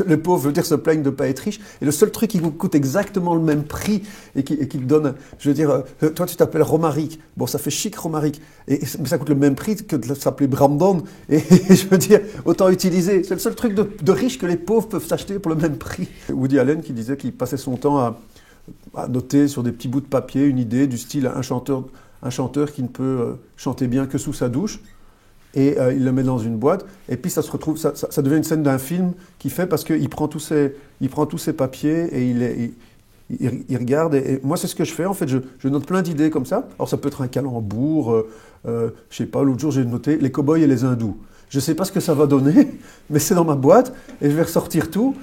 Les pauvres, je veux dire, se plaignent de ne pas être riches. Et le seul truc qui vous coûte exactement le même prix et qui te donne, je veux dire, toi tu t'appelles Romaric. Bon, ça fait chic Romaric. Mais ça coûte le même prix que de s'appeler Brandon. Et je veux dire, autant utiliser. C'est le seul truc de riche que les pauvres peuvent s'acheter pour le même prix. Woody Allen qui disait qu'il passait son temps à noter sur des petits bouts de papier une idée du style un chanteur qui ne peut chanter bien que sous sa douche. Et il le met dans une boîte, et puis ça se retrouve, ça devient une scène d'un film qu'il fait parce qu'il prend tous ces papiers et il regarde. Et moi, c'est ce que je fais, en fait, je note plein d'idées comme ça. Alors ça peut être un calembour, je sais pas, l'autre jour j'ai noté les cow-boys et les hindous. Je sais pas ce que ça va donner, mais c'est dans ma boîte, et je vais ressortir tout,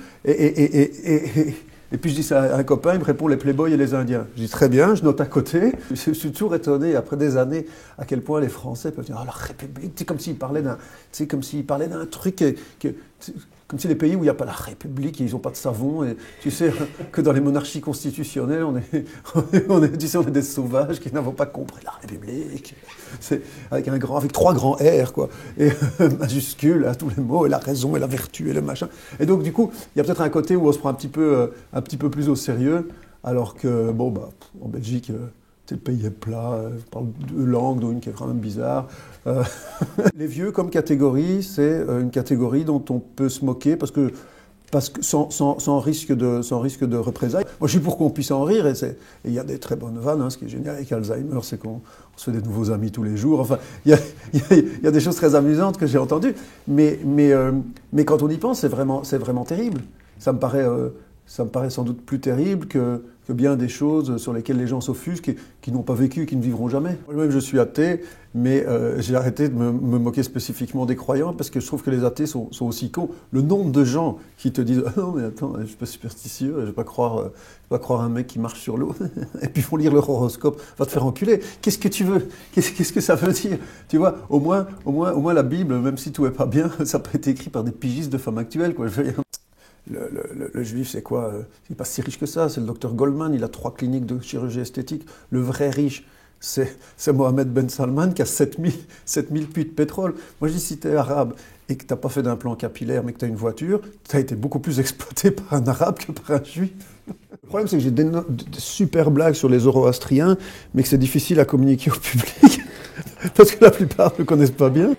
et puis je dis ça à un copain, il me répond les Playboys et les Indiens. Je dis très bien, je note à côté. Je suis toujours étonné, après des années, à quel point les Français peuvent dire « Ah, la République », c'est comme s'ils parlaient d'un truc, comme si les pays où il n'y a pas la République, ils n'ont pas de savon, et tu sais que dans les monarchies constitutionnelles, on est des sauvages qui n'avons pas compris la République. C'est avec trois grands R, quoi, et majuscules à tous les mots, et la raison, et la vertu, et le machin. Et donc, du coup, il y a peut-être un côté où on se prend un petit peu plus au sérieux, alors que, bon, bah, en Belgique, le pays est plat, on parle deux langues, dont une qui est quand même bizarre. Les vieux, comme catégorie, c'est une catégorie dont on peut se moquer parce que sans risque de représailles. Moi, je suis pour qu'on puisse en rire, et il y a des très bonnes vannes. Hein. Ce qui est génial avec Alzheimer, c'est qu'on se fait des nouveaux amis tous les jours. Enfin, il y a des choses très amusantes que j'ai entendues. Mais quand on y pense, c'est vraiment terrible. Ça me paraît sans doute plus terrible que bien des choses sur lesquelles les gens s'offusquent, qui n'ont pas vécu, qui ne vivront jamais. Moi-même, je suis athée, mais j'ai arrêté de me moquer spécifiquement des croyants parce que je trouve que les athées sont aussi cons. Le nombre de gens qui te disent « Ah non, mais attends, je suis pas superstitieux, je vais pas croire un mec qui marche sur l'eau. » Et puis ils vont lire leur horoscope, va te faire enculer. Qu'est-ce que tu veux? Qu'est-ce que ça veut dire? Tu vois, au moins la Bible, même si tout est pas bien, ça peut être écrit par des pigistes de femmes actuelles, quoi. Je veux dire. Le juif, c'est quoi? Il n'est pas si riche que ça. C'est le docteur Goldman, il a 3 cliniques de chirurgie esthétique. Le vrai riche, c'est Mohamed Ben Salman qui a 7000 puits de pétrole. Moi, je dis, si tu es arabe et que tu n'as pas fait d'implant capillaire, mais que tu as une voiture, tu as été beaucoup plus exploité par un arabe que par un juif. Le problème, c'est que j'ai des super blagues sur les zoroastriens, mais que c'est difficile à communiquer au public, parce que la plupart ne le connaissent pas bien.